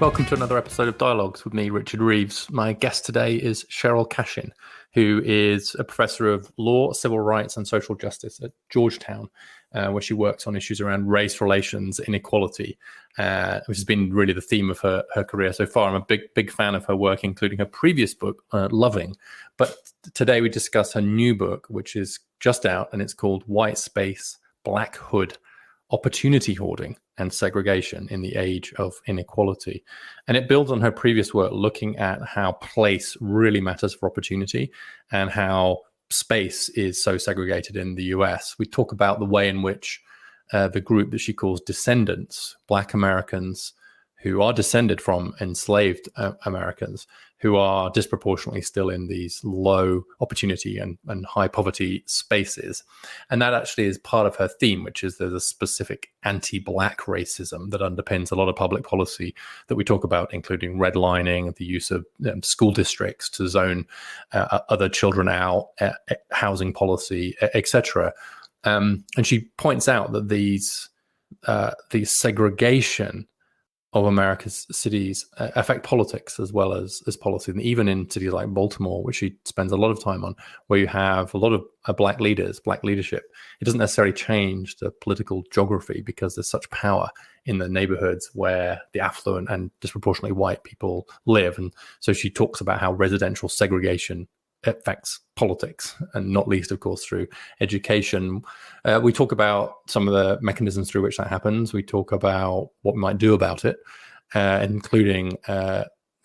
Welcome to another episode of Dialogues with me, Richard Reeves. My guest today is Sheryll Cashin, who is a professor of law, civil rights, and social justice at Georgetown, where she works on issues around race relations, inequality, which has been really the theme of her career so far. I'm a big fan of her work, including her previous book, Loving. But today we discuss her new book, which is just out, and it's called White Space, Black Hood, Opportunity Hoarding and Segregation in the Age of Inequality. And it builds on her previous work, looking at how place really matters for opportunity and how space is so segregated in the US. We talk about the way in which the group that she calls Descendants, Black Americans who are descended from enslaved Americans, who are disproportionately still in these low opportunity and high poverty spaces. And that actually is part of her theme, which is there's a specific anti-Black racism that underpins a lot of public policy that we talk about, including redlining, the use of school districts to zone other children out, housing policy, etc. And she points out that these segregation of America's cities affect politics as well as policy. And even in cities like Baltimore, which she spends a lot of time on, where you have a lot of Black leaders, Black leadership, it doesn't necessarily change the political geography because there's such power in the neighborhoods where the affluent and disproportionately white people live. And so she talks about how residential segregation affects politics, and not least, of course, through education. We talk about some of the mechanisms through which that happens. We talk about what we might do about it, including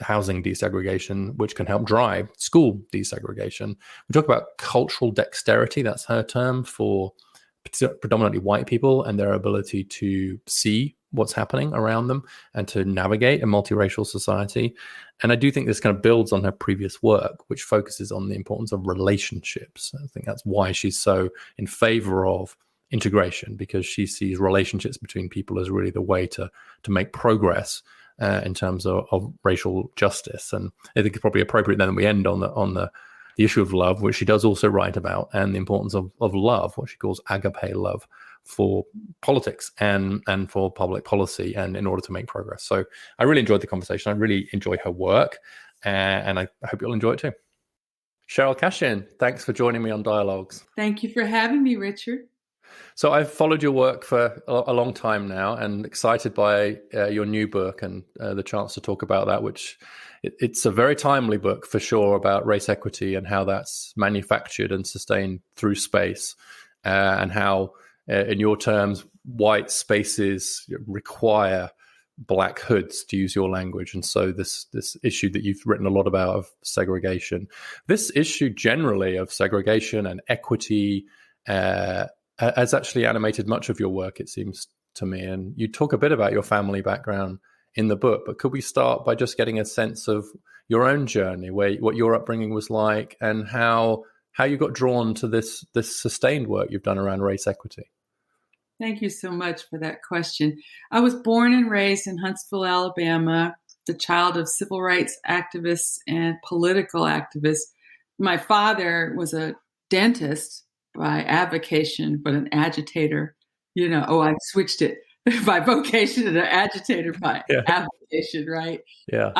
housing desegregation, which can help drive school desegregation. We talk about cultural dexterity. That's her term for predominantly white people and their ability to see what's happening around them and to navigate a multiracial society. And I do think this kind of builds on her previous work, which focuses on the importance of relationships. I think that's why she's so in favor of integration, because she sees relationships between people as really the way to make progress in terms of racial justice. And I think it's probably appropriate then that we end on the issue of love, which she does also write about, and the importance of love, what she calls agape love, for politics and for public policy and in order to make progress. So I really enjoyed the conversation. I really enjoy her work, and I hope you'll enjoy it too. Sheryll Cashin, thanks for joining me on Dialogues. Thank you for having me, Richard. So I've followed your work for a long time now, and excited by your new book and the chance to talk about that, which it's a very timely book for sure, about race equity and how that's manufactured and sustained through space, and how, in your terms, white spaces require Black hoods, to use your language. And so this issue that you've written a lot about of segregation, this issue generally of segregation and equity has actually animated much of your work, it seems to me. And you talk a bit about your family background in the book, but could we start by just getting a sense of your own journey, what your upbringing was like, and how you got drawn to this sustained work you've done around race equity? Thank you so much for that question. I was born and raised in Huntsville, Alabama, the child of civil rights activists and political activists. My father was a dentist by avocation, but an agitator. I switched it by vocation and an agitator by avocation, right? Yeah.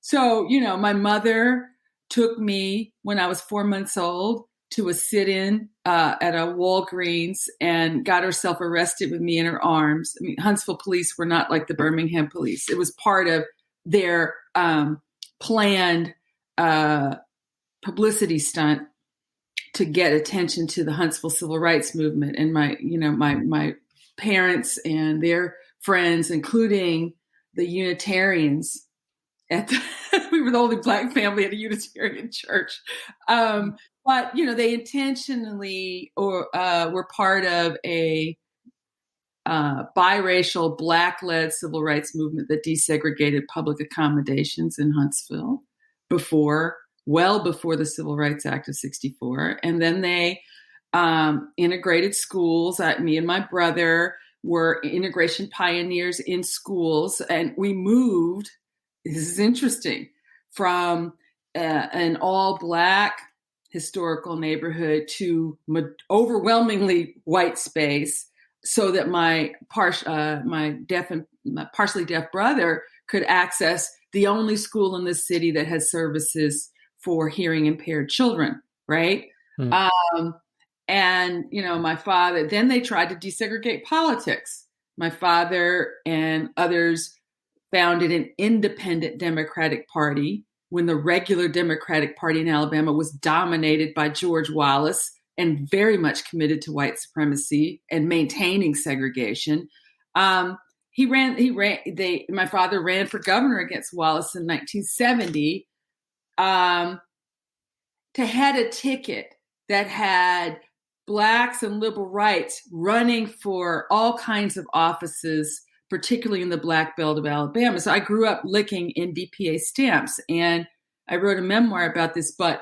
So, my mother took me when I was 4 months old to a sit-in at a Walgreens and got herself arrested with me in her arms. I mean, Huntsville police were not like the Birmingham police. It was part of their planned publicity stunt to get attention to the Huntsville civil rights movement. And my parents and their friends, including the Unitarians, we were the only Black family at a Unitarian church. But, they intentionally were part of a biracial Black-led civil rights movement that desegregated public accommodations in Huntsville well before the Civil Rights Act of 1964. And then they integrated schools. Me and my brother were integration pioneers in schools. And we moved, this is interesting, from an all-Black historical neighborhood to overwhelmingly white space, so that my partially deaf brother could access the only school in the city that has services for hearing impaired children, right? Mm. And, my father, then they tried to desegregate politics. My father and others founded an independent Democratic Party when the regular Democratic Party in Alabama was dominated by George Wallace and very much committed to white supremacy and maintaining segregation. My father ran for governor against Wallace in 1970 to head a ticket that had Blacks and liberal rights running for all kinds of offices, particularly in the Black Belt of Alabama. So I grew up licking NDPA stamps, and I wrote a memoir about this. But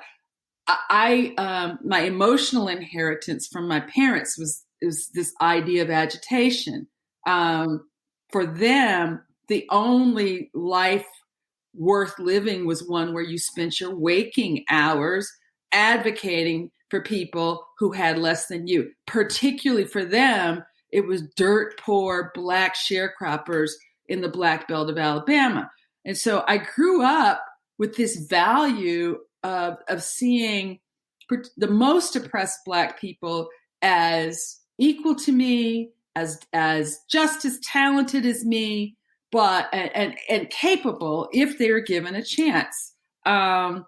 my emotional inheritance from my parents was this idea of agitation. For them, the only life worth living was one where you spent your waking hours advocating for people who had less than you. Particularly for them, it was dirt poor Black sharecroppers in the Black Belt of Alabama. And so I grew up with this value of seeing the most oppressed Black people as equal to me, as just as talented as me, but and capable if they were given a chance. So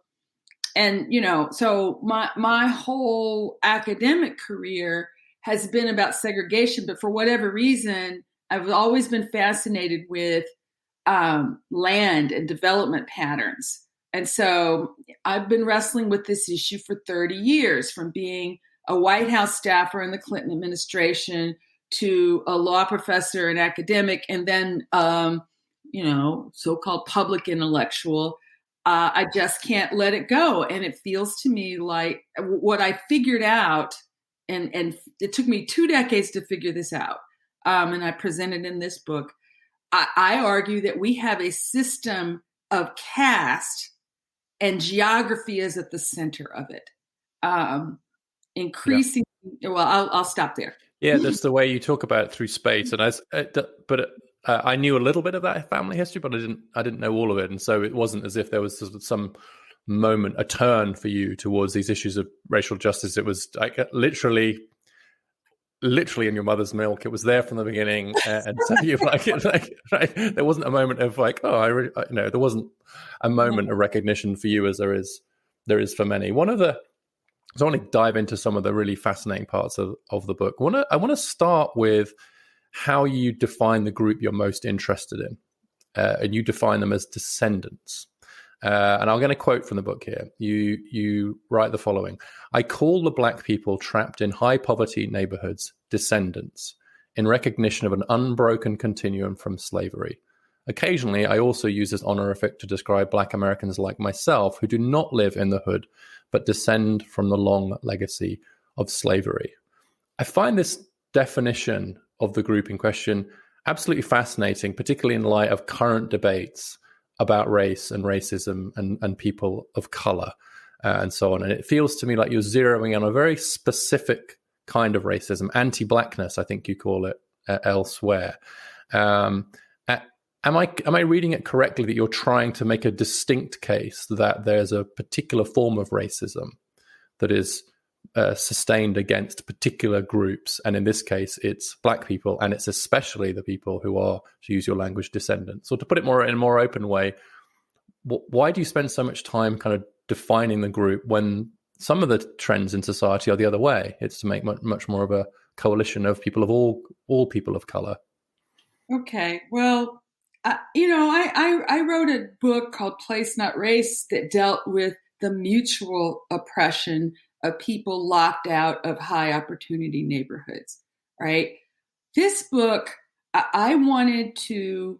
my whole academic career has been about segregation, but for whatever reason, I've always been fascinated with land and development patterns. And so I've been wrestling with this issue for 30 years, from being a White House staffer in the Clinton administration to a law professor and academic, and then, so-called public intellectual. I just can't let it go. And it feels to me like what I figured out, and it took me 2 decades to figure this out, and I presented in this book. I argue that we have a system of caste, and geography is at the center of it. Increasing. Yeah. Well, I'll stop there. Yeah, that's the way you talk about it through space. And I knew a little bit of that family history, but I didn't know all of it. And so it wasn't as if there was some moment, a turn for you towards these issues of racial justice. It was like literally in your mother's milk. It was there from the beginning, and so you right? There wasn't a moment of like, there wasn't a moment of recognition for you as there is for many. So I want to dive into some of the really fascinating parts of the book. I want to start with how you define the group you're most interested in, and you define them as descendants. And I'm going to quote from the book here. You write the following: "I call the Black people trapped in high poverty neighborhoods descendants, in recognition of an unbroken continuum from slavery. Occasionally, I also use this honorific to describe Black Americans like myself who do not live in the hood, but descend from the long legacy of slavery." I find this definition of the group in question absolutely fascinating, particularly in light of current debates about race and racism and people of color and so on. And it feels to me like you're zeroing in on a very specific kind of racism, anti-Blackness, I think you call it elsewhere. Am I reading it correctly that you're trying to make a distinct case that there's a particular form of racism that is sustained against particular groups, and in this case it's Black people, and it's especially the people who are, to use your language, descendants? Or to put it in a more open way, why do you spend so much time kind of defining the group when some of the trends in society are the other way? It's to make much more of a coalition of people of all people of color. Okay, well, I wrote a book called Place Not Race that dealt with the mutual oppression of people locked out of high opportunity neighborhoods, right? This book, I wanted to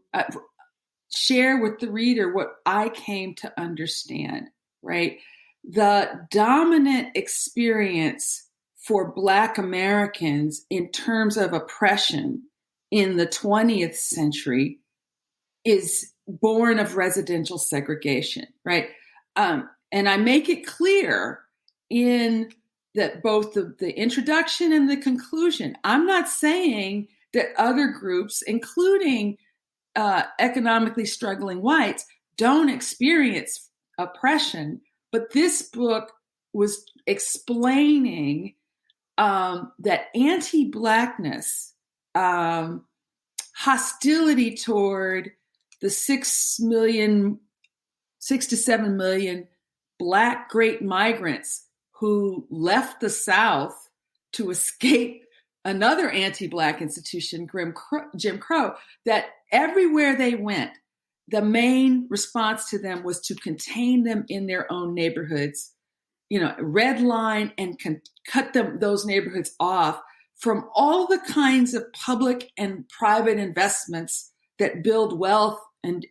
share with the reader what I came to understand, right? The dominant experience for Black Americans in terms of oppression in the 20th century is born of residential segregation, right? And I make it clear in that both the introduction and the conclusion. I'm not saying that other groups, including economically struggling whites don't experience oppression. But this book was explaining that anti-Blackness, hostility toward the 6 to 7 million Black great migrants who left the South to escape another anti-Black institution, Jim Crow, that everywhere they went, the main response to them was to contain them in their own neighborhoods, redline and cut those neighborhoods off from all the kinds of public and private investments that build wealth and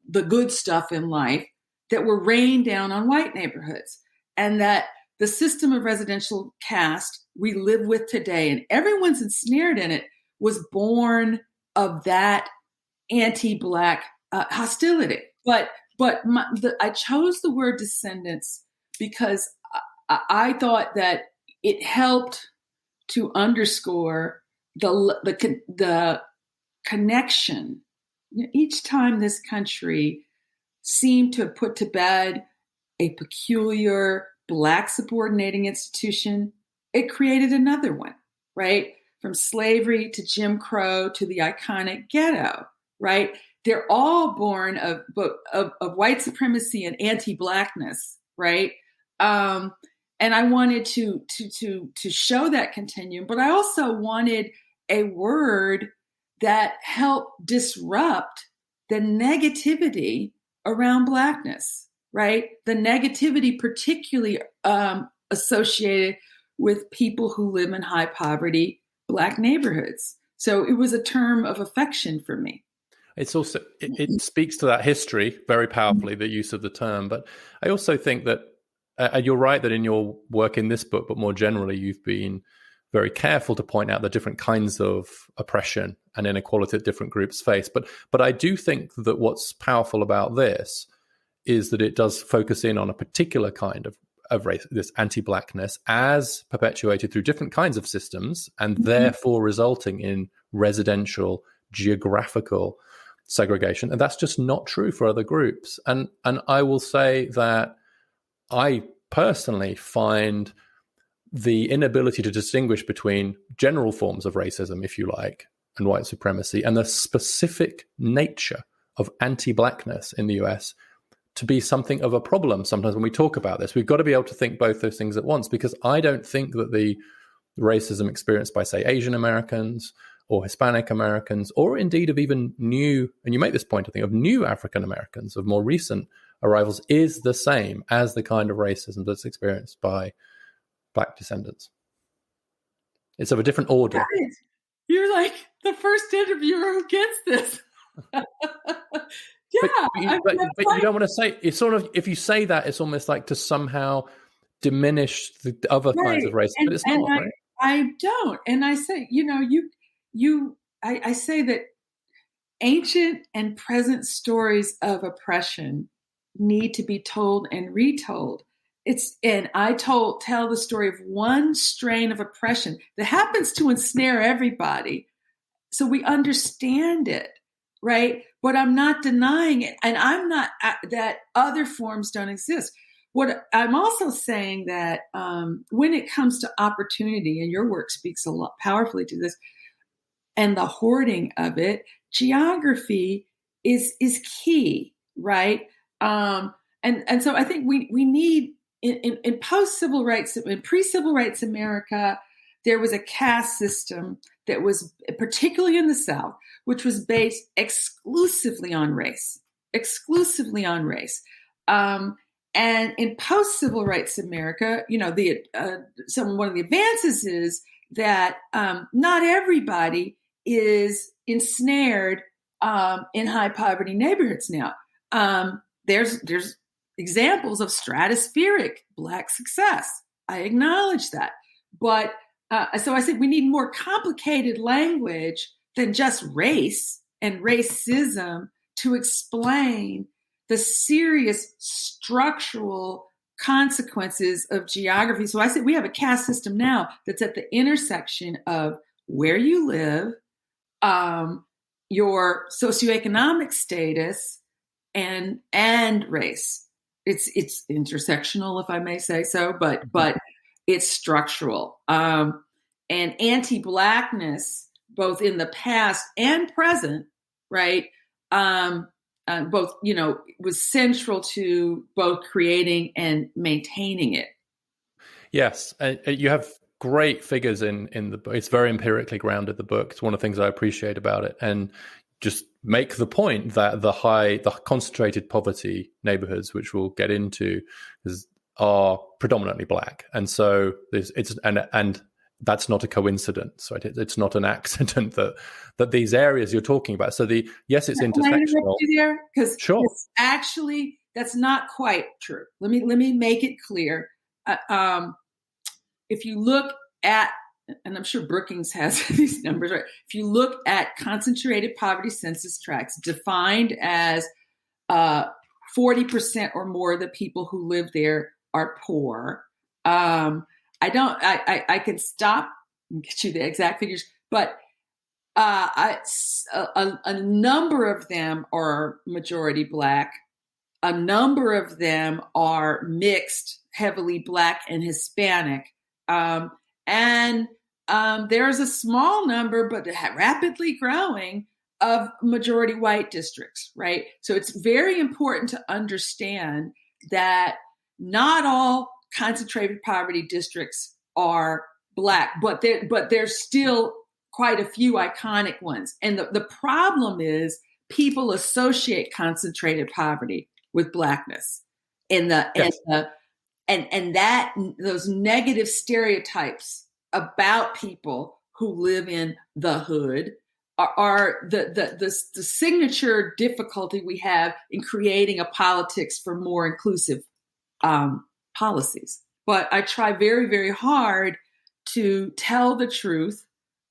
the good stuff in life that were rained down on white neighborhoods. And that the system of residential caste we live with today, and everyone's ensnared in it, was born of that anti-Black hostility. But I chose the word descendants because I thought that it helped to underscore the connection. Each time this country seemed to have put to bed a peculiar Black subordinating institution, it created another one, right? From slavery to Jim Crow to the iconic ghetto, right? They're all born of white supremacy and anti-Blackness, right? And I wanted to show that continuum, but I also wanted a word that helped disrupt the negativity around Blackness, right? The negativity particularly associated with people who live in high poverty Black neighborhoods. So it was a term of affection for me. It's also, it speaks to that history very powerfully, the use of the term. But I also think that, you're right that in your work in this book, but more generally, you've been very careful to point out the different kinds of oppression and inequality that different groups face. But I do think that what's powerful about this is that it does focus in on a particular kind of race, this anti-Blackness, as perpetuated through different kinds of systems, and therefore resulting in residential, geographical segregation. And that's just not true for other groups. And I will say that I personally find the inability to distinguish between general forms of racism, if you like, and white supremacy, and the specific nature of anti-Blackness in the US to be something of a problem. Sometimes when we talk about this, we've got to be able to think both those things at once, because I don't think that the racism experienced by, say, Asian Americans or Hispanic Americans, or indeed of even new, and you make this point, I think, of new African Americans, of more recent arrivals, is the same as the kind of racism that's experienced by Black descendants. It's of a different order. Right. You're like the first interviewer who gets this. Yeah, but you don't want to say, it's sort of, if you say that, it's almost like to somehow diminish the other kinds of racism, but it's not, right? I don't. And I say, I say that ancient and present stories of oppression need to be told and retold. And I tell the story of one strain of oppression that happens to ensnare everybody, so we understand it, right? But I'm not denying it, and I'm not that other forms don't exist. What I'm also saying that when it comes to opportunity, and your work speaks a lot powerfully to this, and the hoarding of it, geography is key, right? And so I think we need in post-civil rights, in pre-civil rights America, there was a caste system that was, particularly in the South, which was based exclusively on race. And in post-civil rights America, one of the advances is that not everybody is ensnared in high poverty neighborhoods now. There's examples of stratospheric Black success. I acknowledge that. But so I said we need more complicated language than just race and racism to explain the serious structural consequences of geography. So I said we have a caste system now that's at the intersection of where you live, your socioeconomic status and race. It's intersectional, if I may say so, but it's structural. And anti-Blackness, both in the past and present, right? Both, was central to both creating and maintaining it. Yes, you have great figures in the book. It's very empirically grounded, the book. It's one of the things I appreciate about it. And just make the point that the concentrated poverty neighborhoods, which we'll get into, are predominantly Black. And so and that's not a coincidence, right? It's not an accident that these areas you're talking about. So it's intersectional. Can I interrupt you there? Because sure. Actually, that's not quite true. Let me make it clear. If you look at, and I'm sure Brookings has these numbers, right? If you look at concentrated poverty census tracts defined as 40% or more of the people who live there are poor. I can stop and get you the exact figures, but a number of them are majority Black. A number of them are mixed, heavily Black and Hispanic. And there's a small number, but rapidly growing, of majority white districts, right? So it's very important to understand that not all concentrated poverty districts are Black, but there's still quite a few iconic ones. And the problem is people associate concentrated poverty with Blackness, and those negative stereotypes about people who live in the hood are the signature difficulty we have in creating a politics for more inclusive policies. But I try very, very hard to tell the truth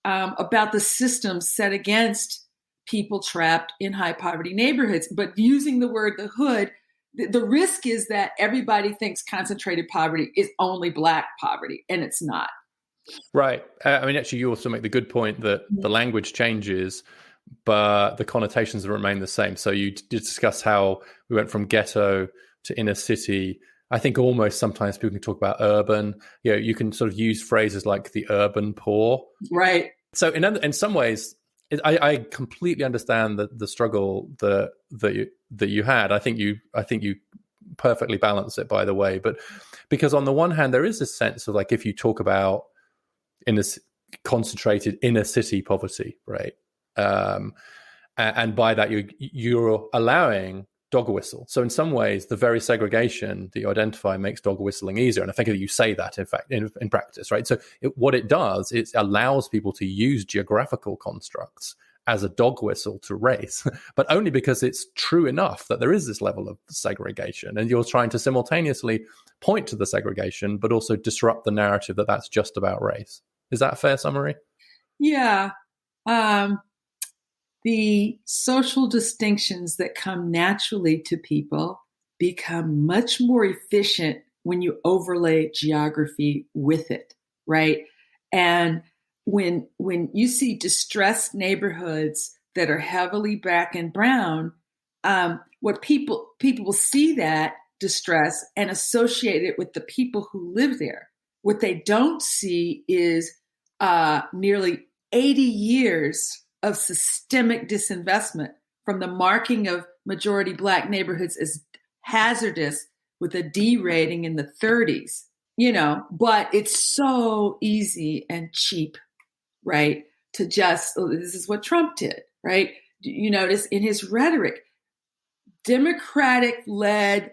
about the systems set against people trapped in high poverty neighborhoods. But using the word the hood, the risk is that everybody thinks concentrated poverty is only Black poverty, and it's not. Right. Actually, you also make the good point that the language changes, but the connotations remain the same. So you discuss how we went from ghetto to inner city. I think almost sometimes people can talk about urban. You can sort of use phrases like the urban poor. Right. So in some ways, I completely understand the struggle that you had. I think you perfectly balance it, by the way. But because on the one hand, there is this sense of, like, if you talk about in this concentrated inner city poverty, right? And by that you're allowing dog whistle. So in some ways, the very segregation that you identify makes dog whistling easier. And I think that you say that, in fact, in practice, right? So what it does, it allows people to use geographical constructs as a dog whistle to race, but only because it's true enough that there is this level of segregation. And you're trying to simultaneously point to the segregation, but also disrupt the narrative that that's just about race. Is that a fair summary? Yeah. The social distinctions that come naturally to people become much more efficient when you overlay geography with it, right? And when you see distressed neighborhoods that are heavily Black and brown, what people will see that distress and associate it with the people who live there. What they don't see is nearly 80 years of systemic disinvestment, from the marking of majority Black neighborhoods as hazardous with a D rating in the 30s, but it's so easy and cheap, right? To just, this is what Trump did, right? You notice in his rhetoric, Democratic-led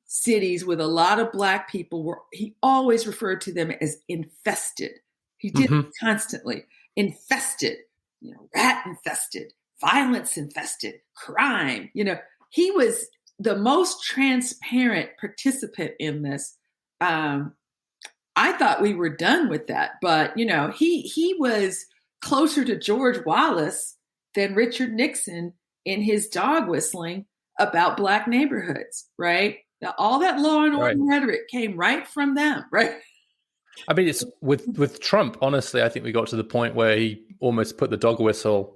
cities with a lot of Black people he always referred to them as infested. He did it constantly. Infested, rat infested, violence infested, crime. He was the most transparent participant in this. I thought we were done with that, but he was closer to George Wallace than Richard Nixon in his dog whistling about Black neighborhoods, right? Now, all that law and order rhetoric came right from them, right? It's with Trump, honestly, I think we got to the point where he almost put the dog whistle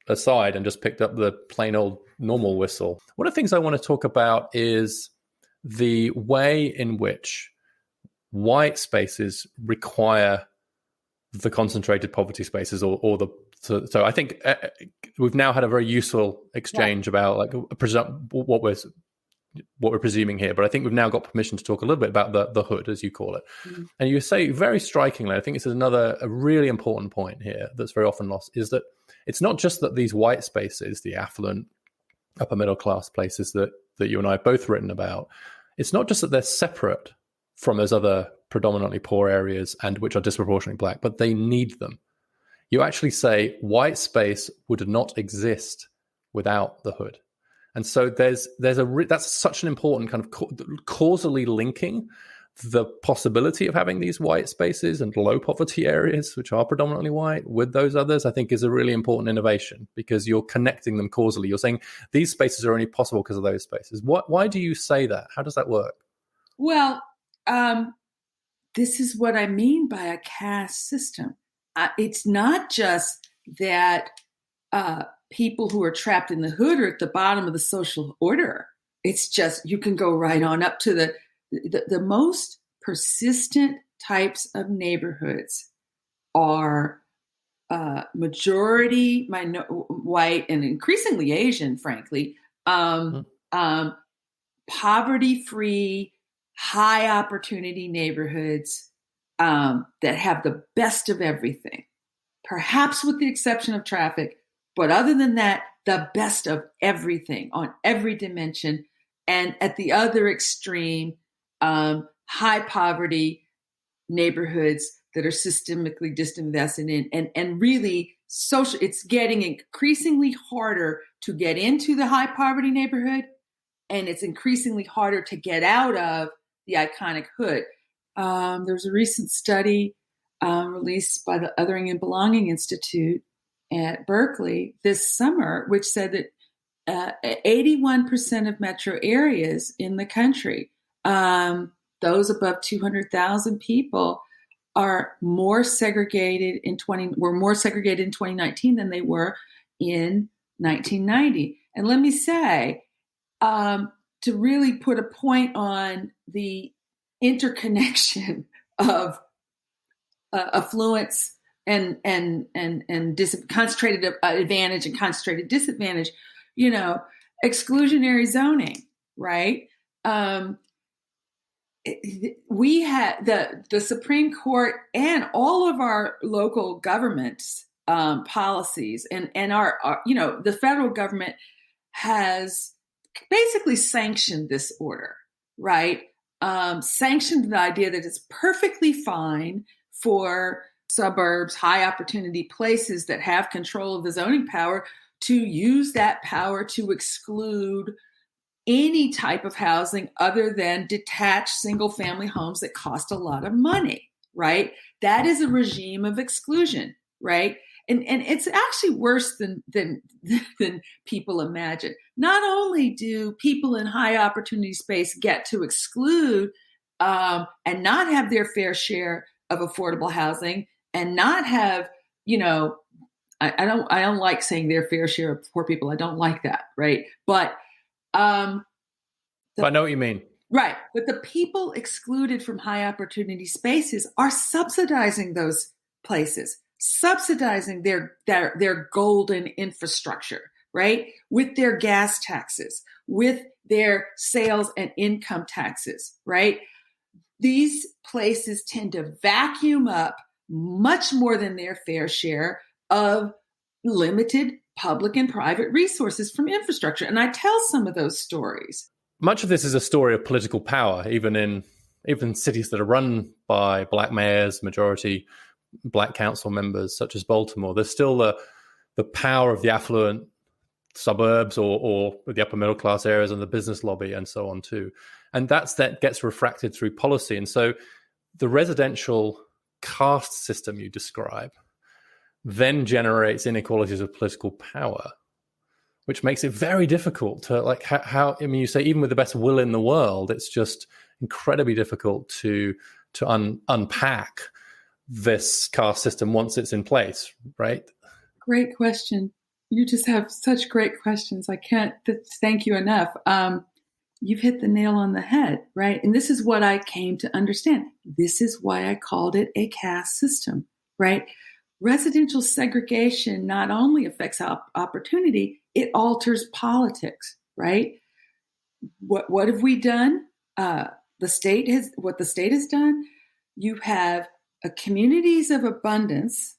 aside and just picked up the plain old normal whistle. One of the things I want to talk about is the way in which white spaces require the concentrated poverty spaces, or the so I think we've now had a very useful exchange about like what we're presuming here, but I think we've now got permission to talk a little bit about the hood, as you call it. Mm-hmm. And you say very strikingly, I think this is a really important point here that's very often lost, is that it's not just that these white spaces, the affluent, upper middle class places that you and I have both written about, it's not just that they're separate from those other predominantly poor areas and which are disproportionately black, but they need them. You actually say white space would not exist without the hood. And so that's such an important kind of causally linking the possibility of having these white spaces and low poverty areas, which are predominantly white, with those others, I think is a really important innovation, because you're connecting them causally. You're saying these spaces are only possible because of those spaces. Why do you say that? How does that work? Well, this is what I mean by a caste system. It's not just that people who are trapped in the hood are at the bottom of the social order. It's just, you can go right on up to the most persistent types of neighborhoods are majority white and increasingly Asian, frankly, poverty-free, high opportunity neighborhoods that have the best of everything, perhaps with the exception of traffic. But other than that, the best of everything on every dimension. And at the other extreme, high poverty neighborhoods that are systemically disinvested in, and really social. It's getting increasingly harder to get into the high poverty neighborhood, and it's increasingly harder to get out of the iconic hood. There's a recent study released by the Othering and Belonging Institute at Berkeley this summer, which said that 81% of metro areas in the country, those above 200,000 people, are more segregated were more segregated in 2019 than they were in 1990. And let me say, to really put a point on the interconnection of affluence and concentrated advantage and concentrated disadvantage, exclusionary zoning, right? We had the Supreme Court and all of our local governments policies and our the federal government has basically sanctioned this order, right? Sanctioned the idea that it's perfectly fine for suburbs, high opportunity places that have control of the zoning power to use that power to exclude any type of housing other than detached single family homes that cost a lot of money, right? That is a regime of exclusion, right? And it's actually worse than people imagine. Not only do people in high opportunity space get to exclude and not have their fair share of affordable housing, and not have, I don't like saying their fair share of poor people. I don't like that, right? But I know what you mean. Right. But the people excluded from high opportunity spaces are subsidizing those places, subsidizing their golden infrastructure, right? With their gas taxes, with their sales and income taxes, right? These places tend to vacuum up much more than their fair share of limited public and private resources from infrastructure. And I tell some of those stories. Much of this is a story of political power, even in cities that are run by black mayors, majority black council members, such as Baltimore. There's still the power of the affluent suburbs or the upper middle class areas and the business lobby and so on too. And that gets refracted through policy. And so the residential caste system you describe then generates inequalities of political power, which makes it very difficult to you say even with the best will in the world, it's just incredibly difficult to unpack this caste system once it's in place, right? Great question. you just have such great questions. I can't thank you enough. You've hit the nail on the head, right? And this is what I came to understand. This is why I called it a caste system, right? Residential segregation not only affects opportunity, it alters politics, right? What have we done? What the state has done. You have communities of abundance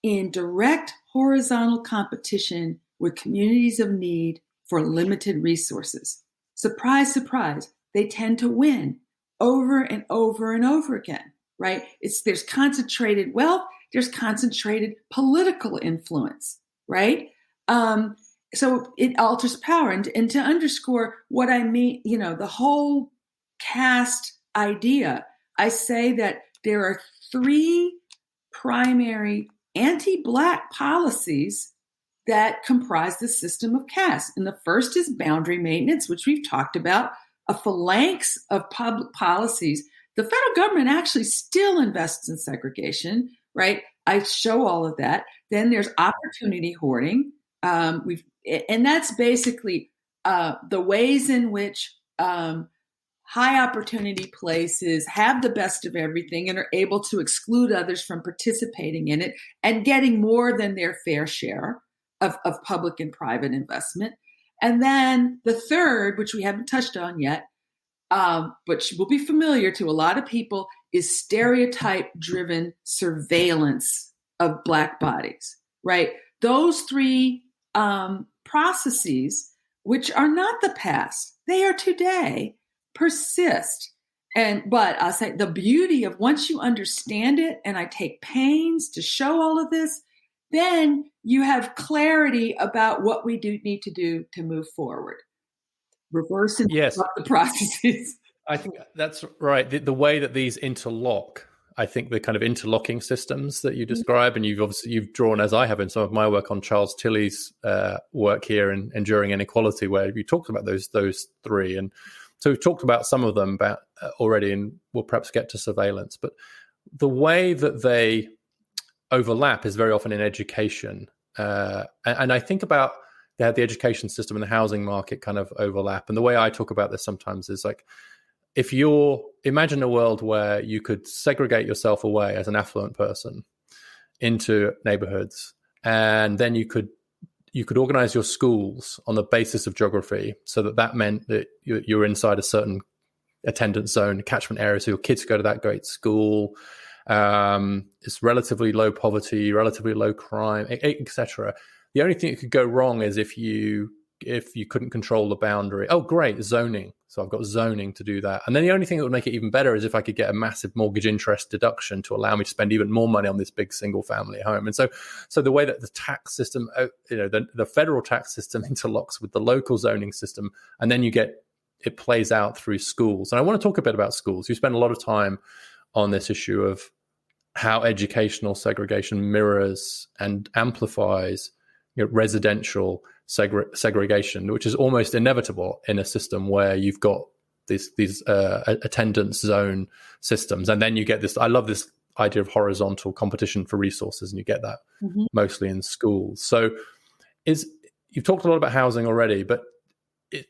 in direct horizontal competition with communities of need for limited resources. Surprise, surprise, they tend to win over and over and over again, right? There's concentrated wealth, there's concentrated political influence, right? So it alters power. And to underscore what I mean, the whole caste idea, I say that there are three primary anti-Black policies that comprise the system of caste. And the first is boundary maintenance, which we've talked about, a phalanx of public policies. The federal government actually still invests in segregation, right? I show all of that. Then there's opportunity hoarding. And that's basically the ways in which high opportunity places have the best of everything and are able to exclude others from participating in it and getting more than their fair share of public and private investment. And then the third, which we haven't touched on yet, but will be familiar to a lot of people, is stereotype-driven surveillance of Black bodies, right? Those three processes, which are not the past, they are today, persist. But I'll say the beauty of once you understand it, and I take pains to show all of this, then you have clarity about what we do need to do to move forward. Reverse and yes. the processes. I think that's right. The way that these interlock, I think the kind of interlocking systems that you describe, and you've drawn, as I have in some of my work, on Charles Tilley's work here in Enduring Inequality, where you talked about those three. And so we've talked about some of them about already, and we'll perhaps get to surveillance. But the way that they overlap is very often in education. And I think about they have the education system and the housing market kind of overlap. And the way I talk about this sometimes is like, if imagine a world where you could segregate yourself away as an affluent person into neighborhoods, and then you could organize your schools on the basis of geography, so that meant that you're inside a certain attendance zone, catchment area, so your kids go to that great school. It's relatively low poverty, relatively low crime, etc. The only thing that could go wrong is if you couldn't control the boundary. Oh, great, zoning. So I've got zoning to do that. And then the only thing that would make it even better is if I could get a massive mortgage interest deduction to allow me to spend even more money on this big single family home. And so the way that the tax system, the federal tax system interlocks with the local zoning system, and then it plays out through schools. And I want to talk a bit about schools. You spend a lot of time on this issue of how educational segregation mirrors and amplifies residential segregation, which is almost inevitable in a system where you've got these attendance zone systems. And then you get this, I love this idea of horizontal competition for resources, and you get that mostly in schools. So you've talked a lot about housing already, but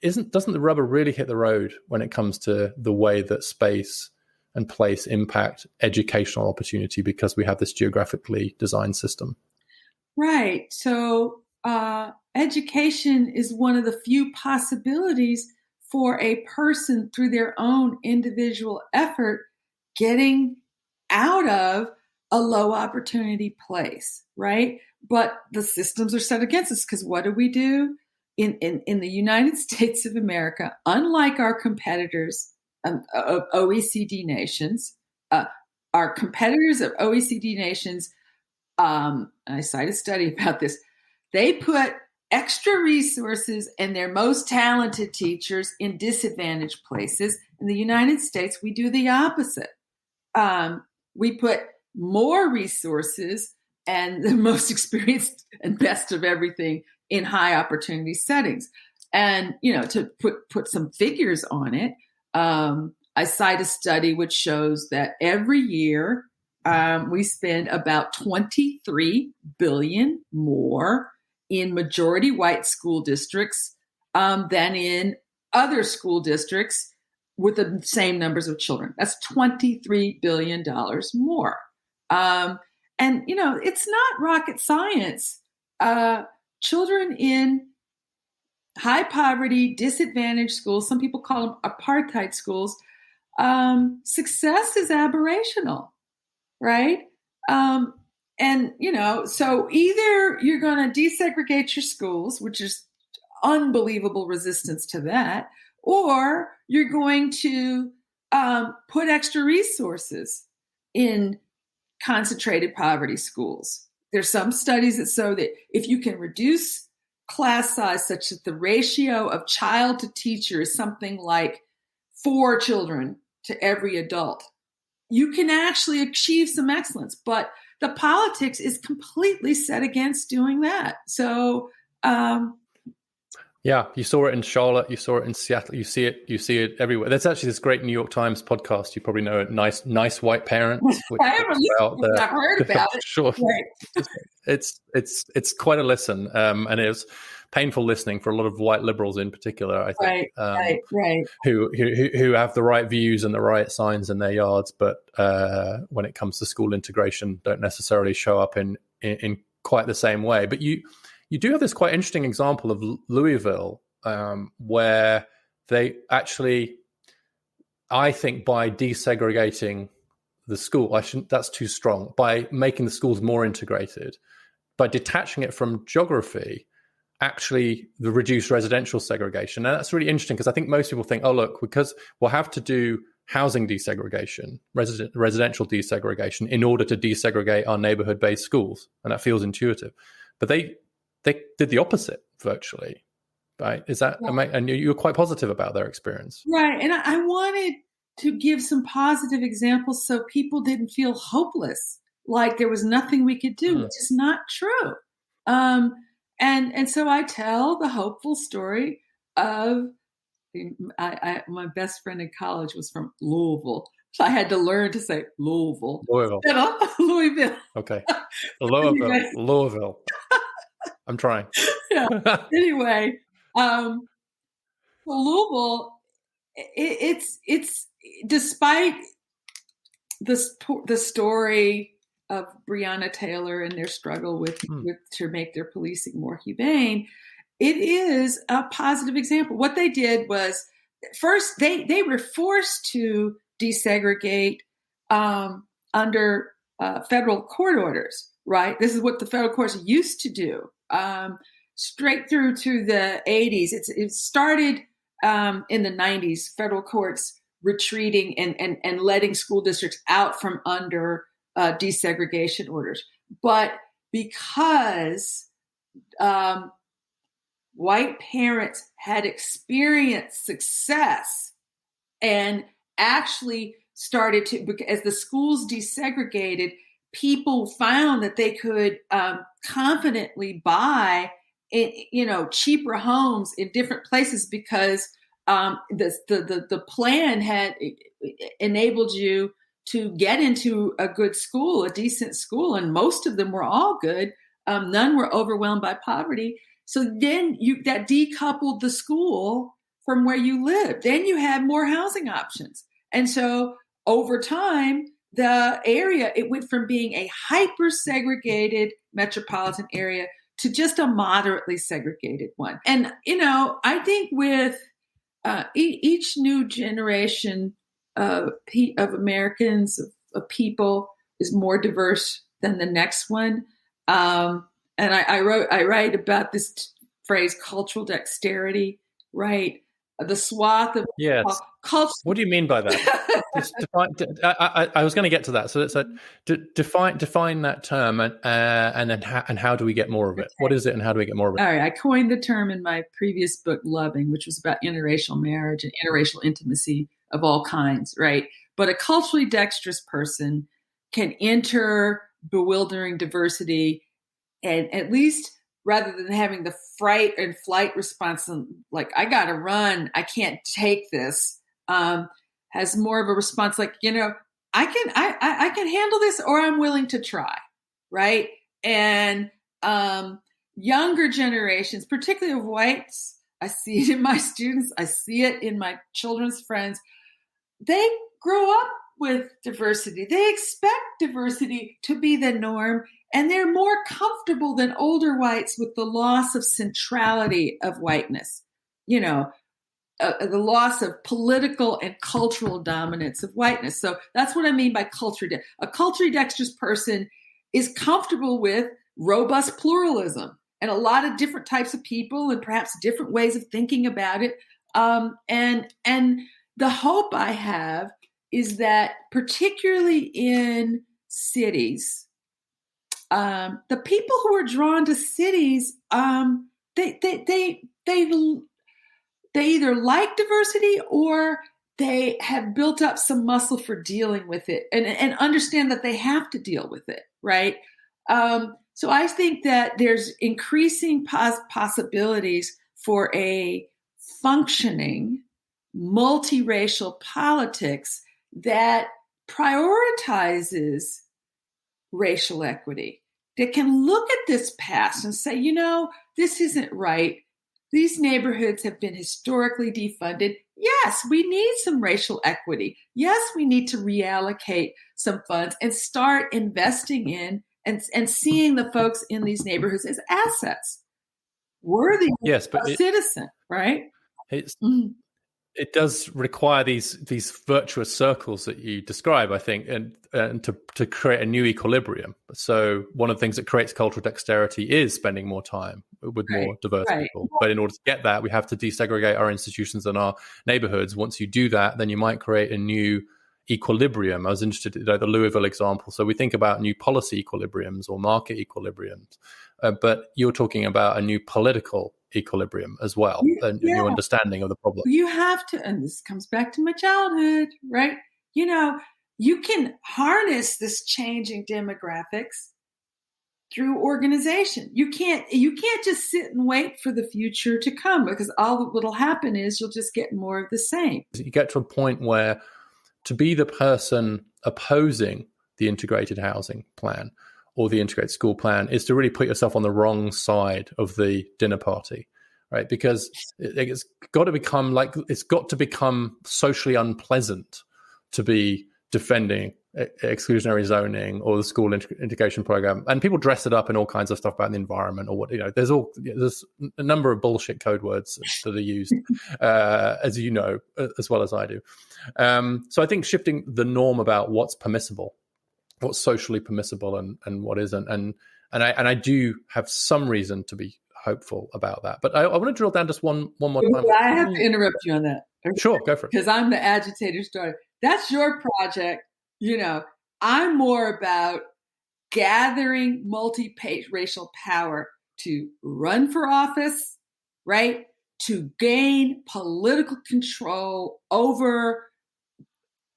doesn't the rubber really hit the road when it comes to the way that space and place impact educational opportunity, because we have this geographically designed system? Right. So education is one of the few possibilities for a person through their own individual effort getting out of a low opportunity place, right? But the systems are set against us, because what do? In the United States of America, unlike our competitors of OECD nations, our competitors of OECD nations, I cite a study about this, they put extra resources and their most talented teachers in disadvantaged places. In the United States, we do the opposite. We put more resources and the most experienced and best of everything in high opportunity settings. And, to put some figures on it, I cite a study which shows that every year we spend about $23 billion more in majority white school districts than in other school districts with the same numbers of children. That's $23 billion more. And, it's not rocket science. Children in high poverty, disadvantaged schools, some people call them apartheid schools, success is aberrational, right? So either you're going to desegregate your schools, which is unbelievable resistance to that, or you're going to put extra resources in concentrated poverty schools. There's some studies that show that if you can reduce class size such that the ratio of child to teacher is something like 4 children to every adult, you can actually achieve some excellence. But the politics is completely set against doing that. So, yeah, you saw it in Charlotte, you saw it in Seattle, you see it everywhere. There's actually this great New York Times podcast. You probably know it, Nice White Parents. Which I haven't listened, I've heard about it. Sure, right. It's quite a listen, and it was painful listening for a lot of white liberals in particular. I think, right. Who have the right views and the right signs in their yards, but when it comes to school integration, don't necessarily show up in quite the same way. But you do have this quite interesting example of Louisville, where they actually, I think, by desegregating the school, that's too strong, by making the schools more integrated, by detaching it from geography, actually the reduced residential segregation. And that's really interesting because I think most people think, oh, look, because we'll have to do housing desegregation, residential desegregation in order to desegregate our neighborhood-based schools. And that feels intuitive. But they did the opposite virtually, right? Is that, and you're quite positive about their experience. Right. And I wanted to give some positive examples so people didn't feel hopeless, like there was nothing we could do, which is not true. And so I tell the hopeful story of my best friend in college was from Louisville. So I had to learn to say Louisville. Louisville. Okay. Louisville. I'm trying. Yeah. Anyway, Louisville, it's despite the story of Breonna Taylor and their struggle with to make their policing more humane, it is a positive example. What they did was, first they were forced to desegregate under federal court orders. Right, this is what the federal courts used to do. Straight through to the 80s. It started in the 90s, federal courts retreating and letting school districts out from under desegregation orders. But because white parents had experienced success and actually started to, as the schools desegregated, people found that they could confidently buy, cheaper homes in different places because the plan had enabled you to get into a good school, a decent school, and most of them were all good. None were overwhelmed by poverty. So then that decoupled the school from where you lived. Then you had more housing options, and so over time, the area, it went from being a hyper-segregated metropolitan area to just a moderately segregated one. And, I think with each new generation of Americans, of people, is more diverse than the next one. And I write about this phrase, cultural dexterity, right? The swath of culture. What do you mean by that? I was going to get to that. So it's define that term, and how do we get more of it? Okay. What is it, and how do we get more of it? All right, I coined the term in my previous book, Loving, which was about interracial marriage and interracial intimacy of all kinds, right? But a culturally dexterous person can enter bewildering diversity, and at least, rather than having the fright and flight response, like, I got to run, I can't take this, has more of a response like, I can handle this, or I'm willing to try, right? And, younger generations, particularly of whites, I see it in my students, I see it in my children's friends, they grow up with diversity. They expect diversity to be the norm, and they're more comfortable than older whites with the loss of centrality of whiteness, the loss of political and cultural dominance of whiteness. So that's what I mean by culturally. A culturally dexterous person is comfortable with robust pluralism and a lot of different types of people and perhaps different ways of thinking about it. And the hope I have is that particularly in cities, the people who are drawn to cities, they either like diversity or they have built up some muscle for dealing with it and understand that they have to deal with it, right? So I think that there's increasing possibilities for a functioning multiracial politics that prioritizes racial equity, that can look at this past and say, this isn't right. These neighborhoods have been historically defunded. Yes, we need some racial equity. Yes, we need to reallocate some funds and start investing in and seeing the folks in these neighborhoods as assets, worthy of a citizen, right? It does require these virtuous circles that you describe, I think, and to create a new equilibrium. So one of the things that creates cultural dexterity is spending more time with more diverse people. But in order to get that, we have to desegregate our institutions and our neighborhoods. Once you do that, then you might create a new equilibrium. I was interested in the Louisville example. So we think about new policy equilibriums or market equilibriums, but you're talking about a new political equilibrium as well, a new understanding of the problem. You have to, and this comes back to my childhood, right? You can harness this changing demographics through organization. You can't just sit and wait for the future to come, because all that'll happen is you'll just get more of the same. You get to a point where to be the person opposing the integrated housing plan or the integrated school plan is to really put yourself on the wrong side of the dinner party, right? Because it's got to become socially unpleasant to be defending exclusionary zoning or the school integration program, and people dress it up in all kinds of stuff about the environment or what there's a number of bullshit code words that are used as you know as well as I do. So I think shifting the norm about what's permissible, what's socially permissible and what isn't, and I do have some reason to be hopeful about that. But I want to drill down just one more time. I have to interrupt you on that. Sure, go for it. Because I'm the agitator starter. That's your project. I'm more about gathering multiracial power to run for office, right? To gain political control over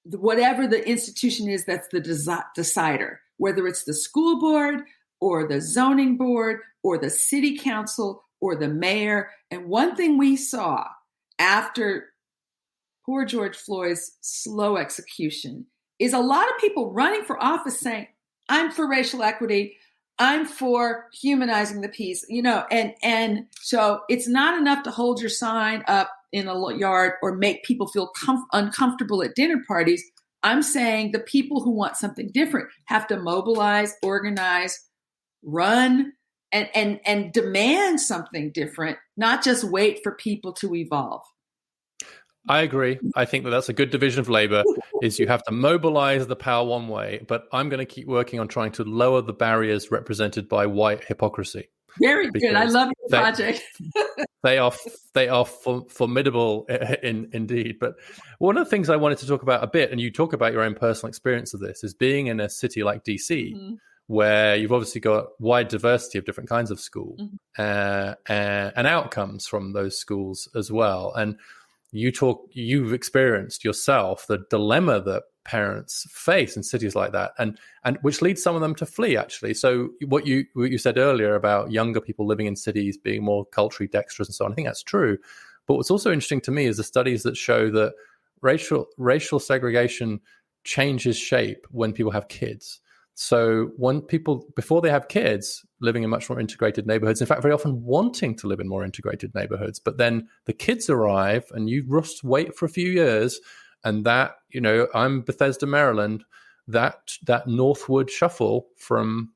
whatever the institution is that's the decider, whether it's the school board or the zoning board or the city council or the mayor. And one thing we saw after poor George Floyd's slow execution is a lot of people running for office saying, I'm for racial equity, I'm for humanizing the peace, and so it's not enough to hold your sign up in a yard or make people feel uncomfortable at dinner parties. I'm saying the people who want something different have to mobilize, organize, run, and demand something different, not just wait for people to evolve. I agree. I think that's a good division of labor, is you have to mobilize the power one way, but I'm going to keep working on trying to lower the barriers represented by white hypocrisy. Very good. I love your project. They are formidable indeed. But one of the things I wanted to talk about a bit, and you talk about your own personal experience of this, is being in a city like DC, where you've obviously got wide diversity of different kinds of school and outcomes from those schools as well. And you've experienced yourself the dilemma that parents face in cities like that, and which leads some of them to flee, actually. So what you said earlier about younger people living in cities being more culturally dexterous and so on, I think that's true. But what's also interesting to me is the studies that show that racial segregation changes shape when people have kids. So when people, before they have kids, living in much more integrated neighborhoods, in fact, very often wanting to live in more integrated neighborhoods, but then the kids arrive and you just wait for a few years, and that, I'm Bethesda, Maryland, that northward shuffle from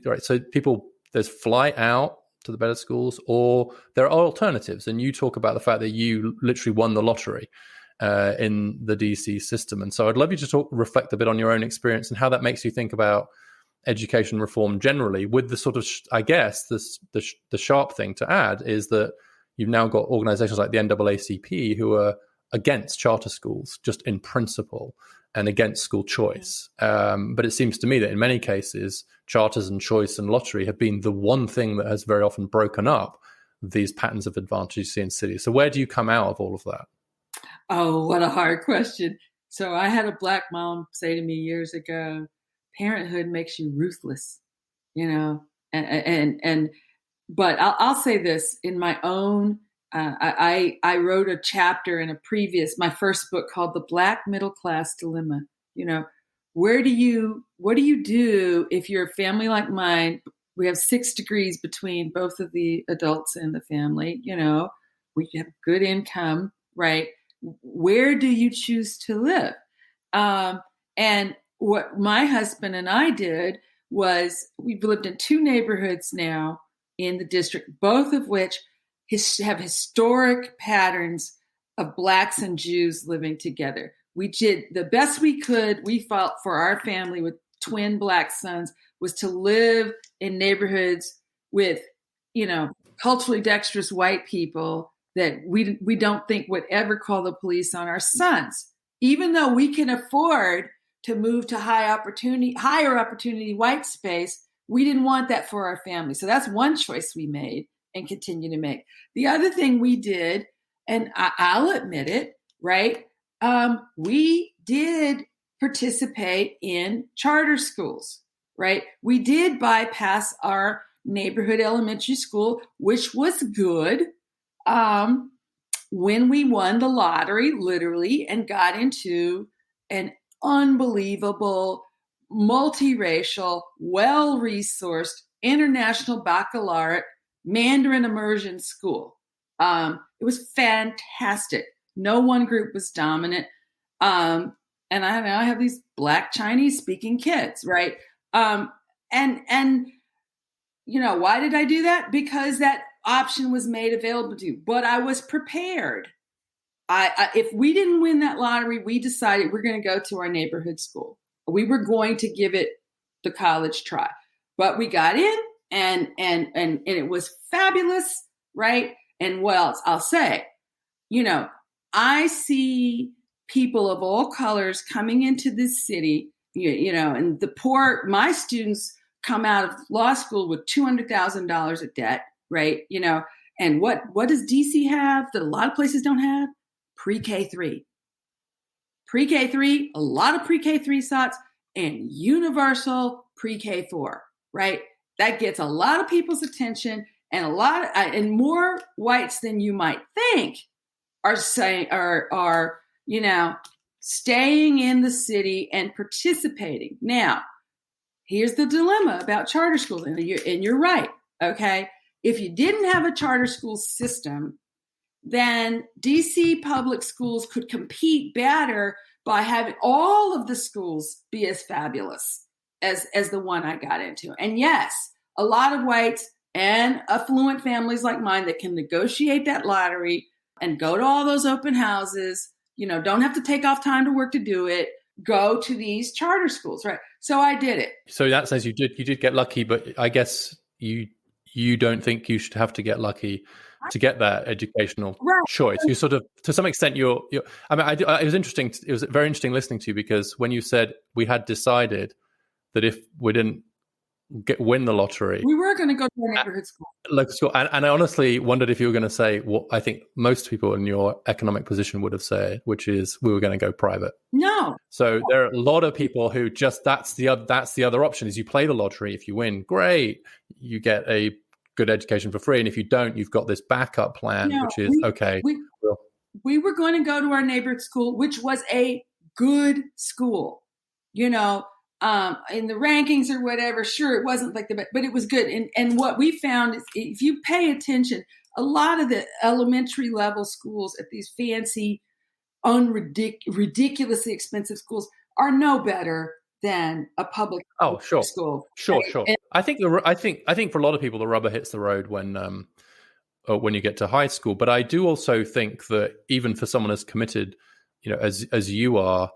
right. So people, there's flight out to the better schools, or there are alternatives. And you talk about the fact that you literally won the lottery in the DC system. And so I'd love you to reflect a bit on your own experience and how that makes you think about education reform generally, with the sort of, I guess, the sharp thing to add is that you've now got organizations like the NAACP who are against charter schools just in principle and against school choice. But it seems to me that in many cases, charters and choice and lottery have been the one thing that has very often broken up these patterns of advantage you see in cities. So where do you come out of all of that? Oh, what a hard question. So I had a Black mom say to me years ago, parenthood makes you ruthless, but I'll say this in my own, I wrote a chapter in my first book called The Black Middle Class Dilemma. What do you do if you're a family like mine? We have 6 degrees between both of the adults in the family, we have good income, right? Where do you choose to live? And what my husband and I did was we've lived in 2 neighborhoods now in the district, both of which have historic patterns of Blacks and Jews living together. We did the best we could. We felt for our family with twin Black sons was to live in neighborhoods with, culturally dexterous white people that we don't think would ever call the police on our sons, even though we can afford to move to higher opportunity white space. We didn't want that for our family. So that's one choice we made and continue to make. The other thing we did, and I'll admit it, right? We did participate in charter schools, right? We did bypass our neighborhood elementary school, which was good. When we won the lottery, literally, and got into an unbelievable, multiracial, well-resourced, international baccalaureate Mandarin immersion school. It was fantastic. No one group was dominant. And I have these Black Chinese speaking kids, right? Why did I do that? Because that option was made available to you, but I was prepared. If we didn't win that lottery, we decided we're going to go to our neighborhood school. We were going to give it the college try, but we got in and it was fabulous, right? And what else? I'll say, I see people of all colors coming into this city, and the poor, my students come out of law school with $200,000 of debt, right? And what does DC have that a lot of places don't have? Pre-K3. Pre-K3, a lot of pre-K3 slots, and universal pre-K4, right? That gets a lot of people's attention, and and more whites than you might think are staying in the city and participating. Now, here's the dilemma about charter schools, and you're right, okay? If you didn't have a charter school system, then DC public schools could compete better by having all of the schools be as fabulous as the one I got into. And yes, a lot of whites and affluent families like mine that can negotiate that lottery and go to all those open houses, don't have to take off time to work to do it, go to these charter schools, right? So I did it. So that says you did get lucky, but I guess you don't think you should have to get lucky to get that educational choice. You sort of, to some extent, it was interesting. It was very interesting listening to you, because when you said we had decided that if we didn't win the lottery, we were going to go to a neighborhood school. Local school. And I honestly wondered if you were going to say what I think most people in your economic position would have said, which is we were going to go private. No. So there are a lot of people who just that's the other option is you play the lottery. If you win, great, you get a good education for free, and if you don't, you've got this backup plan, which is okay. We were going to go to our neighborhood school, which was a good school. in the rankings or whatever. Sure, it wasn't like but it was good. And what we found is, if you pay attention, a lot of the elementary level schools at these fancy, ridiculously expensive schools are no better than a public school. Sure. And I think for a lot of people the rubber hits the road when you get to high school. But I do also think that even for someone as committed, as you are,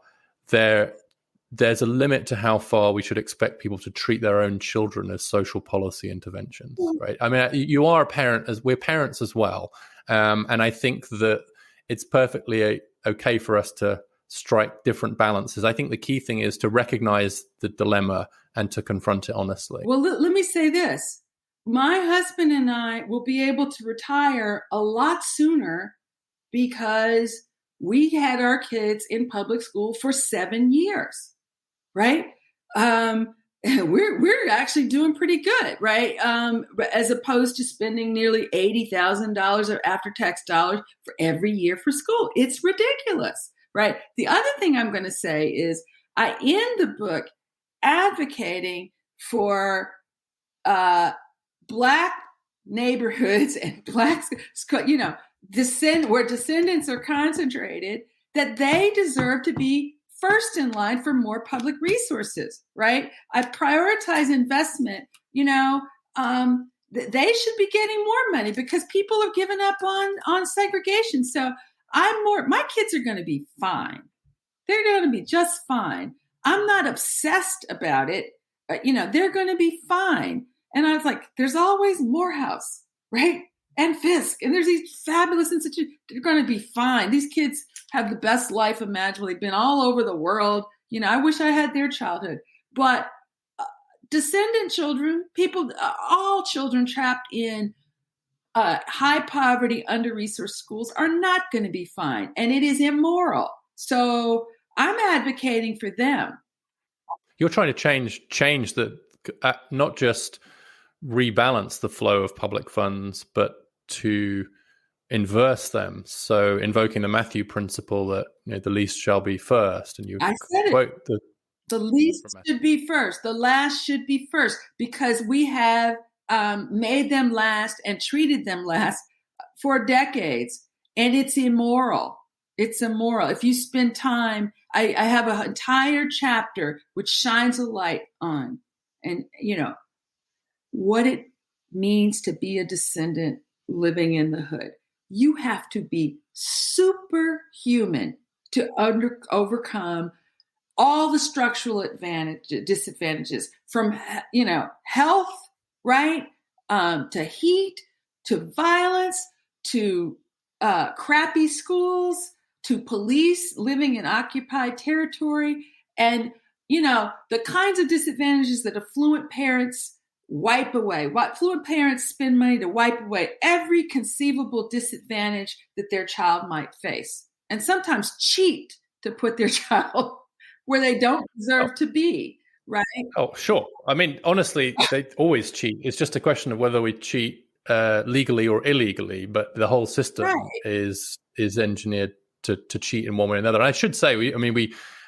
there's a limit to how far we should expect people to treat their own children as social policy interventions, right? I mean, you are a parent, as we're parents as well, and I think that it's perfectly okay for us to strike different balances. I think the key thing is to recognize the dilemma and to confront it honestly. Well, let me say this. My husband and I will be able to retire a lot sooner because we had our kids in public school for 7 years, right? We're actually doing pretty good, right? As opposed to spending nearly $80,000 of after-tax dollars for every year for school. It's ridiculous, right? The other thing I'm going to say is I end the book advocating for Black neighborhoods and Black, where descendants are concentrated, that they deserve to be first in line for more public resources, right? I prioritize investment. They should be getting more money because people have given up on segregation. So my kids are going to be fine. They're going to be just fine. I'm not obsessed about it. They're going to be fine. And I was like, there's always Morehouse, right? And Fisk. And there's these fabulous institutions. They're going to be fine. These kids have the best life imaginable. They've been all over the world. I wish I had their childhood. But descendant children, all children trapped in high poverty, under-resourced schools are not going to be fine. And it is immoral. So I'm advocating for them. You're trying to change the, not just rebalance the flow of public funds, but to inverse them. So invoking the Matthew principle that the least shall be first, and you quote the least should be first, the last should be first, because we have made them last and treated them last for decades, and it's immoral. It's immoral. If you spend time, I have an entire chapter which shines a light on, and what it means to be a descendant living in the hood. You have to be superhuman to overcome all the structural disadvantages from, health, right? To heat, to violence, to crappy schools, to police living in occupied territory. And, the kinds of disadvantages that affluent parents wipe away. Affluent parents spend money to wipe away every conceivable disadvantage that their child might face, and sometimes cheat to put their child where they don't deserve to be, right? Oh, sure. I mean, honestly, they always cheat. It's just a question of whether we cheat legally or illegally, but the whole system is engineered to cheat in one way or another. And I should say,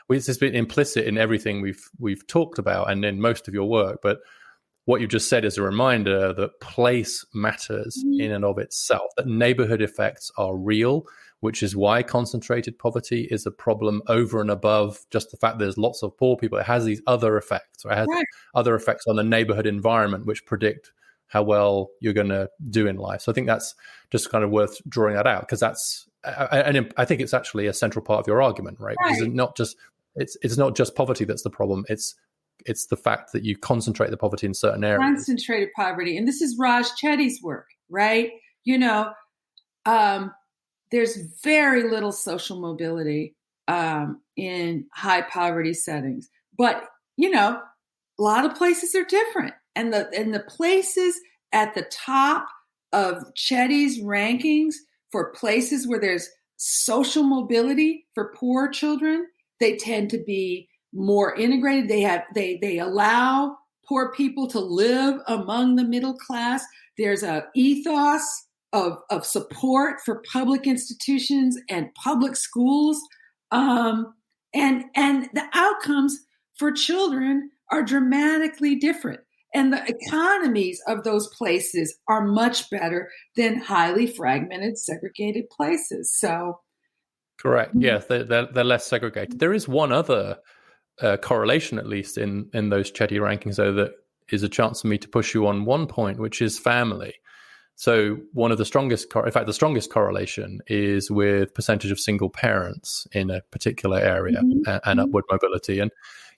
this has been implicit in everything we've talked about and in most of your work, but what you just said is a reminder that place matters in and of itself, that neighborhood effects are real, which is why concentrated poverty is a problem over and above just the fact there's lots of poor people. It has these other effects, or it has other effects on the neighborhood environment, which predict how well you're going to do in life. So I think that's just kind of worth drawing that out, because and I think it's actually a central part of your argument, right? Because it's not just poverty that's the problem. It's the fact that you concentrate the poverty in certain areas. Concentrated poverty. And this is Raj Chetty's work, right? There's very little social mobility in high poverty settings. But, a lot of places are different. And the places at the top of Chetty's rankings for places where there's social mobility for poor children, they tend to be more integrated. They allow poor people to live among the middle class. There's an ethos of support for public institutions and public schools, and the outcomes for children are dramatically different. And the economies of those places are much better than highly fragmented, segregated places. So, correct. Yes, they're less segregated. There is one other correlation, at least in those Chetty rankings, though, that is a chance for me to push you on one point, which is family. So one of the strongest, in fact, the strongest correlation is with percentage of single parents in a particular area and upward mobility. And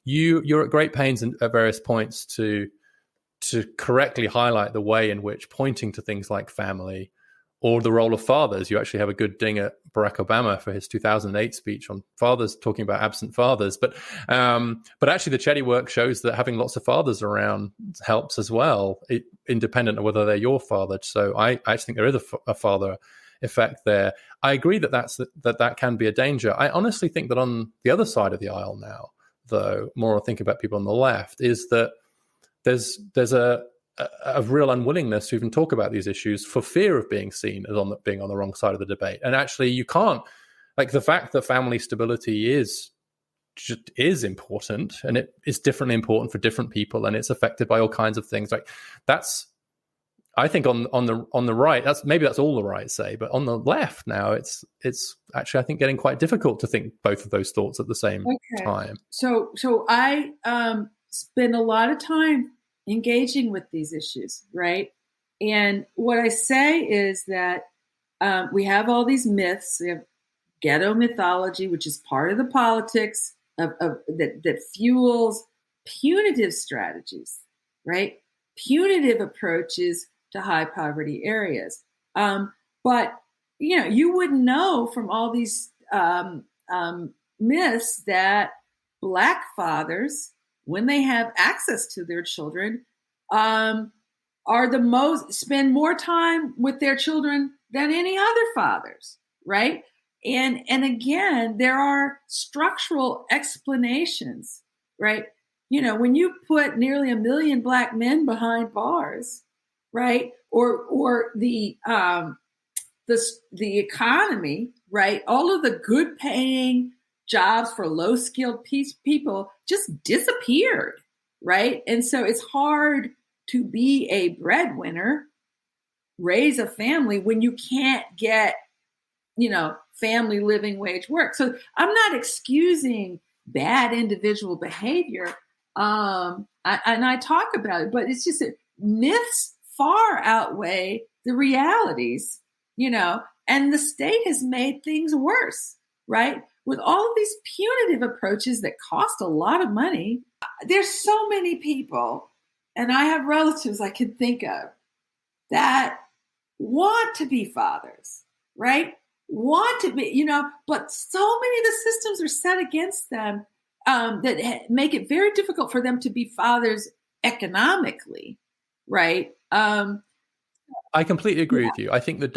you're at great pains at various points to correctly highlight the way in which pointing to things like family or the role of fathers. You actually have a good ding at Barack Obama for his 2008 speech on fathers, talking about absent fathers. But actually, the Chetty work shows that having lots of fathers around helps as well, independent of whether they're your father. So I think there is a father effect there. I agree that can be a danger. I honestly think that on the other side of the aisle now, though, more I think about people on the left, is that there's a real unwillingness to even talk about these issues for fear of being seen as being on the wrong side of the debate. And actually, you can't, like, the fact that family stability is important, and it is differently important for different people, and it's affected by all kinds of things. Like, that's, I think on the right, that's all the right say, but on the left now, it's actually, I think, getting quite difficult to think both of those thoughts at the same time. So I spend a lot of time engaging with these issues, right? And what I say is that we have all these myths. We have ghetto mythology, which is part of the politics that fuels punitive strategies, right? Punitive approaches to high poverty areas. But you wouldn't know from all these myths that Black fathers, when they have access to their children, spend more time with their children than any other fathers, right? And again, there are structural explanations, right? When you put nearly 1 million Black men behind bars, right, or the economy, right, all of the good paying jobs for low skilled people just disappeared, right? And so it's hard to be a breadwinner, raise a family when you can't get, family living wage work. So I'm not excusing bad individual behavior. And I talk about it, but it's just that myths far outweigh the realities, and the state has made things worse, right? With all of these punitive approaches that cost a lot of money, there's so many people, and I have relatives I can think of, that want to be fathers, right? Want to be, but so many of the systems are set against them that make it very difficult for them to be fathers economically, right? I completely agree with you. I think the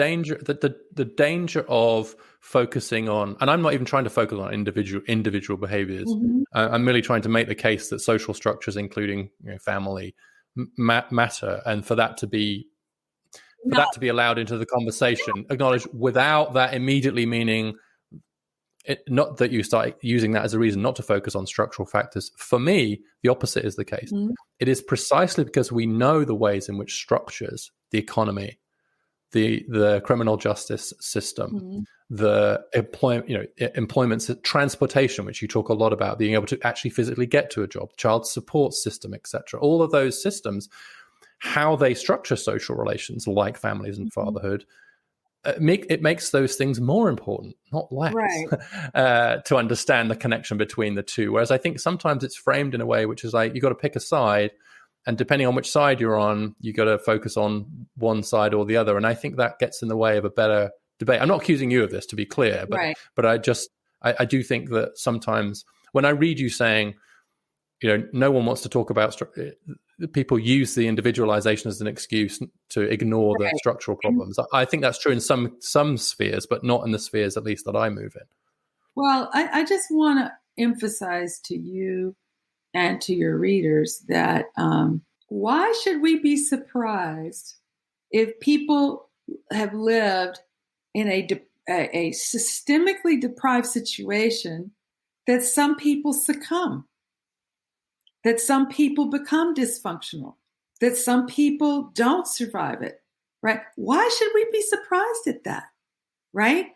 danger of focusing on, and I'm not even trying to focus on individual behaviors. I'm merely trying to make the case that social structures, including family, matter, and for that to be allowed into the conversation, acknowledged without that immediately meaning. Not that you start using that as a reason not to focus on structural factors. For me, the opposite is the case. It is precisely because we know the ways in which structures, the economy, the criminal justice system, the employment, transportation, which you talk a lot about, being able to actually physically get to a job, child support system, etc. All of those systems, how they structure social relations like families and fatherhood, it makes those things more important, not less, right. To understand the connection between the two. Whereas I think sometimes it's framed in a way which is like, you got to pick a side, and depending on which side you're on, you got to focus on one side or the other. And I think that gets in the way of a better debate. I'm not accusing you of this, to be clear, but I do think that sometimes when I read you saying, no one wants to talk about people use the individualization as an excuse to ignore the structural problems. I think that's true in some spheres, but not in the spheres, at least, that I move in. Well, I just want to emphasize to you and to your readers that why should we be surprised if people have lived in a systemically deprived situation that some people succumb? that some people become dysfunctional, that some people don't survive it, right? Why should we be surprised at that, right?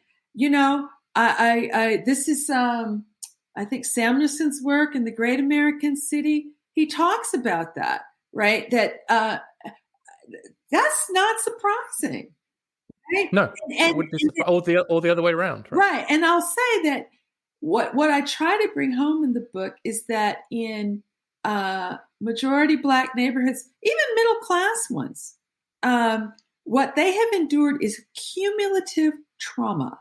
This is, I think Samuelson's work in The Great American City. He talks about that, right? That that's not surprising, right? No, it would be all the other way around, right? And I'll say that what I try to bring home in the book is that in majority Black neighborhoods, even middle class ones, what they have endured is cumulative trauma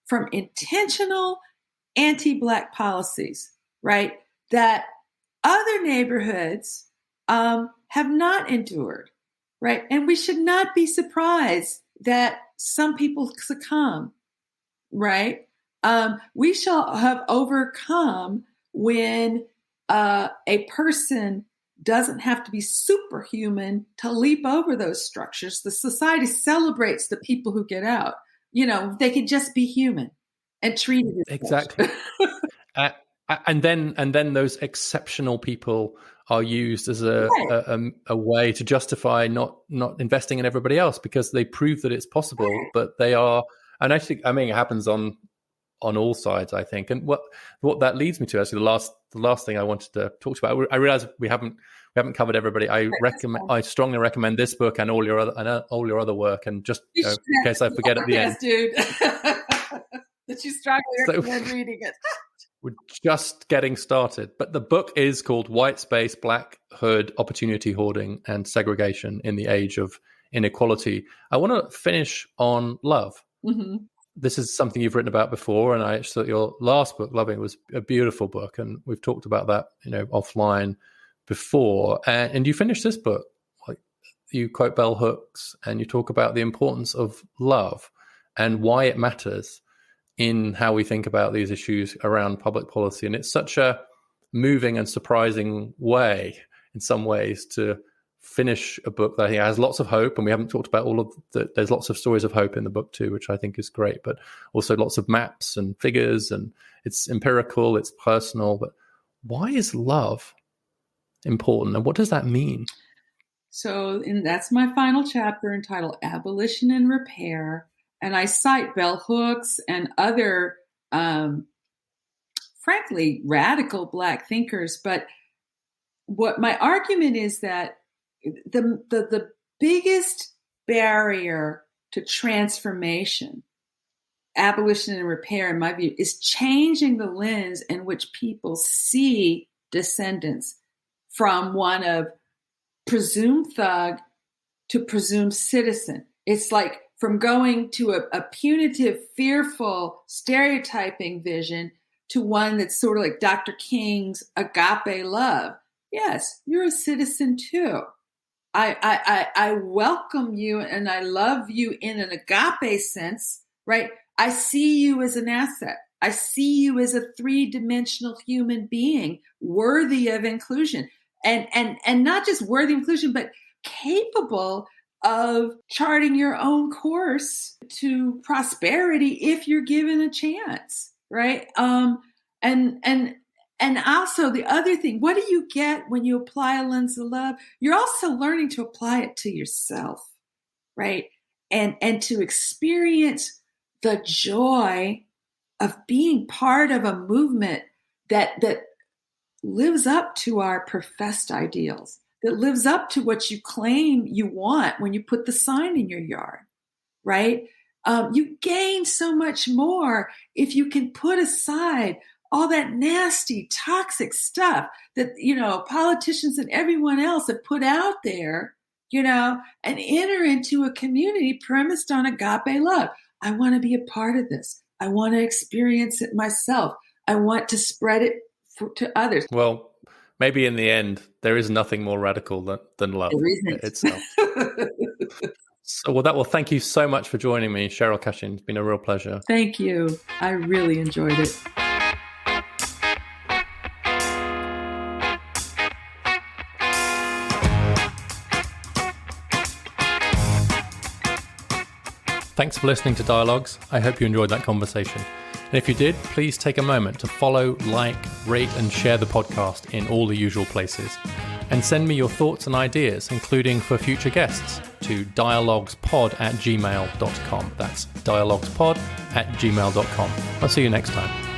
from intentional anti-Black policies, right? That other neighborhoods have not endured, right? And we should not be surprised that some people succumb, right? We shall have overcome when a person doesn't have to be superhuman to leap over those structures. The society celebrates the people who get out. They could just be human and treated as exactly. And then those exceptional people are used as a way to justify not investing in everybody else, because they prove that it's possible, but they are. And actually, I mean, it happens on all sides, I think. And what that leads me to, actually, the last thing I wanted to talk about. I realize we haven't covered everybody. I strongly recommend this book and all your other work. And just in case I forget at the end, dude, that you strongly recommend reading it. We're just getting started, but the book is called White Space, Blackhood, Opportunity Hoarding and Segregation in the Age of Inequality. I want to finish on love. Mm-hmm. This is something you've written about before, and I actually thought your last book, Loving, was a beautiful book, and we've talked about that, offline before. And you finished this book, like, you quote bell hooks, and you talk about the importance of love and why it matters in how we think about these issues around public policy. And it's such a moving and surprising way, in some ways, to finish a book that I think has lots of hope. And we haven't talked about all of there's lots of stories of hope in the book too, which I think is great, but also lots of maps and figures, and it's empirical, it's personal. But why is love important, and what does that mean? So that's my final chapter, entitled Abolition and Repair. And I cite bell hooks and other, frankly, radical Black thinkers. But what my argument is that the biggest barrier to transformation, abolition and repair, in my view, is changing the lens in which people see Descendants from one of presumed thug to presumed citizen. It's like from going to a punitive, fearful, stereotyping vision to one that's sort of like Dr. King's agape love. Yes, you're a citizen too. I welcome you and I love you in an agape sense, right? I see you as an asset. I see you as a three-dimensional human being worthy of inclusion, and not just worthy of inclusion, but capable of charting your own course to prosperity if you're given a chance, right? And also the other thing, what do you get when you apply a lens of love? You're also learning to apply it to yourself, right? And to experience the joy of being part of a movement that lives up to our professed ideals, that lives up to what you claim you want when you put the sign in your yard, right? You gain so much more if you can put aside all that nasty, toxic stuff that, politicians and everyone else have put out there, and enter into a community premised on agape love. I want to be a part of this. I want to experience it myself. I want to spread it to others. Well, maybe in the end, there is nothing more radical than love itself. So, thank you so much for joining me, Sheryll Cashin. It's been a real pleasure. Thank you. I really enjoyed it. Thanks for listening to Dialogues. I hope you enjoyed that conversation. And if you did, please take a moment to follow, like, rate, and share the podcast in all the usual places. And send me your thoughts and ideas, including for future guests, to dialogspod@gmail.com. That's dialogspod@gmail.com. I'll see you next time.